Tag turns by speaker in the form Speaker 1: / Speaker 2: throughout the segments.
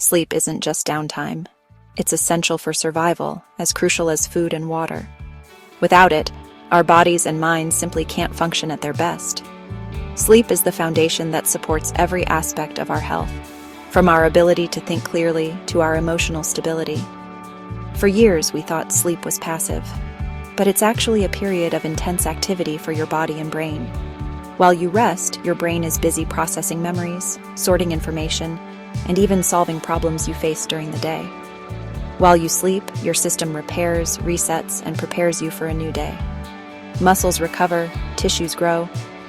Speaker 1: Sleep isn't just downtime. It's essential for survival, as crucial as food and water. Without it, our bodies and minds simply can't function at their best. Sleep is the foundation that supports every aspect of our health, from our ability to think clearly to our emotional stability. For years, we thought sleep was passive, but it's actually a period of intense activity for your body and brain. While you rest, your brain is busy processing memories, sorting information, and even solving problems you face during the day. While you sleep, your system repairs, resets, and prepares you for a new day. Muscles recover, tissues grow,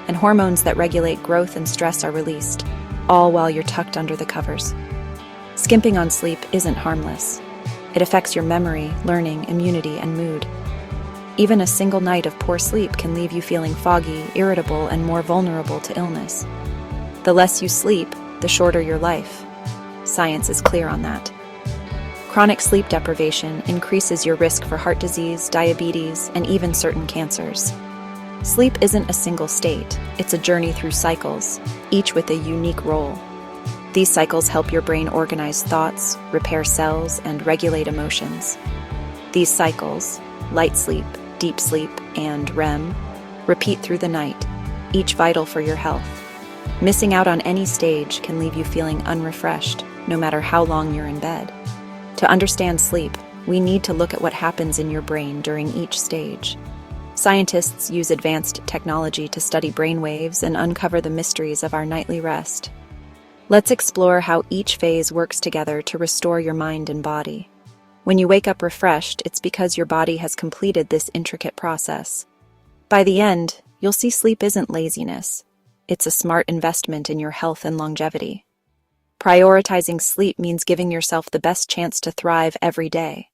Speaker 1: and hormones that regulate growth and stress are released, all while you're tucked under the covers. Skimping on sleep isn't harmless. It affects your memory, learning, immunity, and mood. Even a single night of poor sleep can leave you feeling foggy, irritable, and more vulnerable to illness. The less you sleep, the shorter your life. Science is clear on that. Chronic sleep deprivation increases your risk for heart disease, diabetes, and even certain cancers. Sleep isn't a single state, it's a journey through cycles, each with a unique role. These cycles help your brain organize thoughts, repair cells, and regulate emotions. These cycles, light sleep, deep sleep, and REM, repeat through the night, each vital for your health. Missing out on any stage can leave you feeling unrefreshed, no matter how long you're in bed. To understand sleep, we need to look at what happens in your brain during each stage. Scientists use advanced technology to study brain waves and uncover the mysteries of our nightly rest. Let's explore how each phase works together to restore your mind and body. When you wake up refreshed, it's because your body has completed this intricate process. By the end, you'll see sleep isn't laziness. It's a smart investment in your health and longevity. Prioritizing sleep means giving yourself the best chance to thrive every day.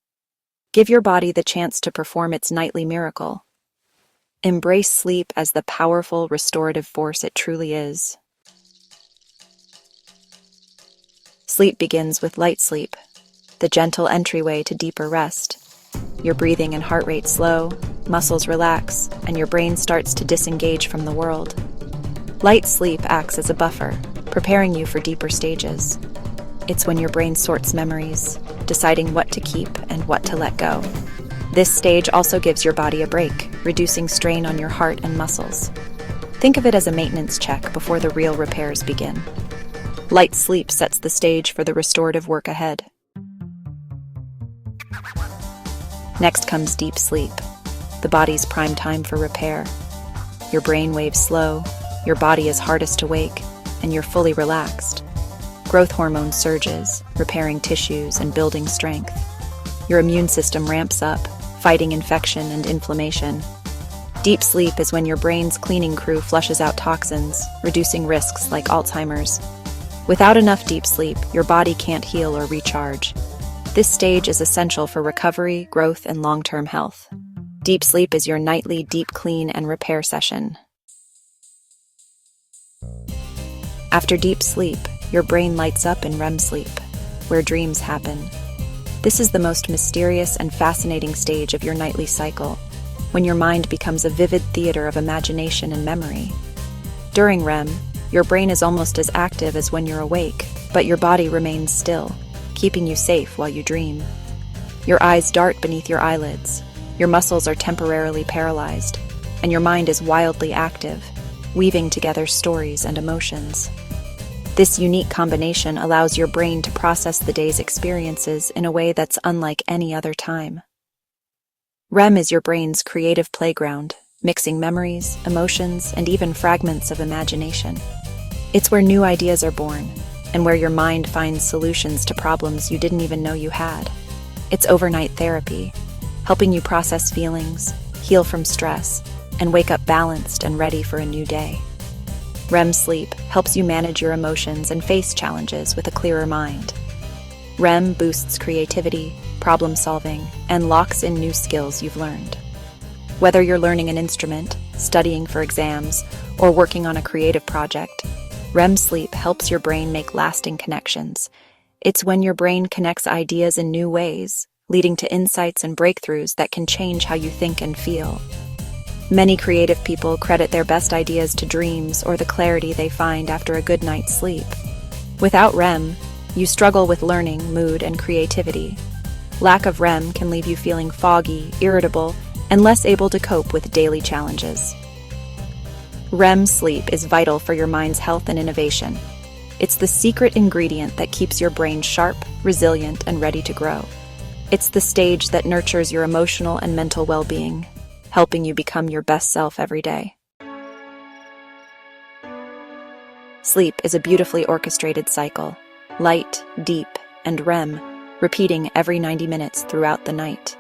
Speaker 1: Give your body the chance to perform its nightly miracle. Embrace sleep as the powerful restorative force it truly is. Sleep begins with light sleep, the gentle entryway to deeper rest. Your breathing and heart rate slow, muscles relax, and your brain starts to disengage from the world. Light sleep acts as a buffer, preparing you for deeper stages. It's when your brain sorts memories, deciding what to keep and what to let go. This stage also gives your body a break, reducing strain on your heart and muscles. Think of it as a maintenance check before the real repairs begin. Light sleep sets the stage for the restorative work ahead. Next comes deep sleep, the body's prime time for repair. Your brain waves slow, your body is hardest to wake, and you're fully relaxed. Growth hormone surges, repairing tissues and building strength. Your immune system ramps up, fighting infection and inflammation. Deep sleep is when your brain's cleaning crew flushes out toxins, reducing risks like Alzheimer's. Without enough deep sleep, your body can't heal or recharge. This stage is essential for recovery, growth, and long-term health. Deep sleep is your nightly deep clean and repair session. After deep sleep, your brain lights up in REM sleep, where dreams happen. This is the most mysterious and fascinating stage of your nightly cycle, when your mind becomes a vivid theater of imagination and memory. During REM, your brain is almost as active as when you're awake, but your body remains still, keeping you safe while you dream. Your eyes dart beneath your eyelids, your muscles are temporarily paralyzed, and your mind is wildly active, weaving together stories and emotions. This unique combination allows your brain to process the day's experiences in a way that's unlike any other time. REM is your brain's creative playground, mixing memories, emotions, and even fragments of imagination. It's where new ideas are born, and where your mind finds solutions to problems you didn't even know you had. It's overnight therapy, helping you process feelings, heal from stress, and wake up balanced and ready for a new day. REM sleep helps you manage your emotions and face challenges with a clearer mind. REM boosts creativity, problem solving, and locks in new skills you've learned. Whether you're learning an instrument, studying for exams, or working on a creative project, REM sleep helps your brain make lasting connections. It's when your brain connects ideas in new ways, leading to insights and breakthroughs that can change how you think and feel. Many creative people credit their best ideas to dreams or the clarity they find after a good night's sleep. Without REM, You struggle with learning, mood, and creativity. Lack of REM can leave you feeling foggy, irritable, and less able to cope with daily challenges. REM sleep is vital for your mind's health and innovation. It's the secret ingredient that keeps your brain sharp, resilient, and ready to grow. It's the stage that nurtures your emotional and mental well-being, helping you become your best self every day. Sleep is a beautifully orchestrated cycle, light, deep, and REM, repeating every 90 minutes throughout the night.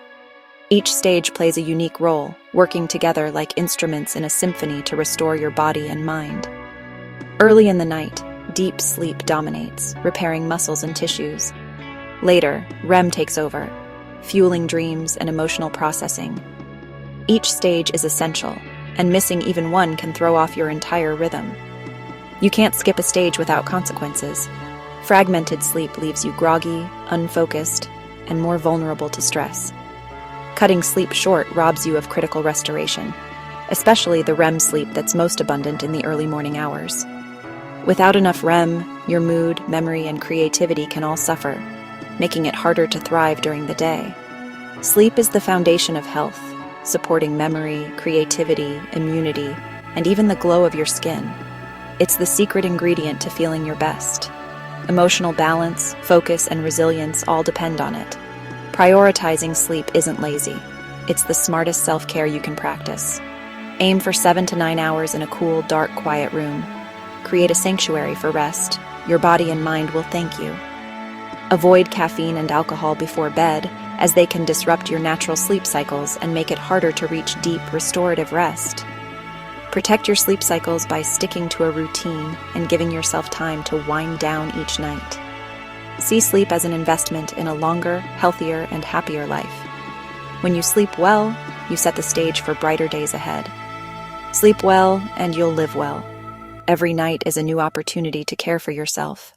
Speaker 1: Each stage plays a unique role, working together like instruments in a symphony to restore your body and mind. Early in the night, deep sleep dominates, repairing muscles and tissues. Later, REM takes over, fueling dreams and emotional processing. Each stage is essential, and missing even one can throw off your entire rhythm. You can't skip a stage without consequences. Fragmented sleep leaves you groggy, unfocused, and more vulnerable to stress. Cutting sleep short robs you of critical restoration, especially the REM sleep that's most abundant in the early morning hours. Without enough REM, your mood, memory, and creativity can all suffer, making it harder to thrive during the day. Sleep is the foundation of health, supporting memory, creativity, immunity, and even the glow of your skin. It's the secret ingredient to feeling your best. Emotional balance, focus, and resilience all depend on it. Prioritizing sleep isn't lazy. It's the smartest self-care you can practice. Aim for 7 to 9 hours in a cool, dark, quiet room. Create a sanctuary for rest. Your body and mind will thank you. Avoid caffeine and alcohol before bed, as they can disrupt your natural sleep cycles and make it harder to reach deep, restorative rest. Protect your sleep cycles by sticking to a routine and giving yourself time to wind down each night. See sleep as an investment in a longer, healthier, and happier life. When you sleep well, you set the stage for brighter days ahead. Sleep well, and you'll live well. Every night is a new opportunity to care for yourself.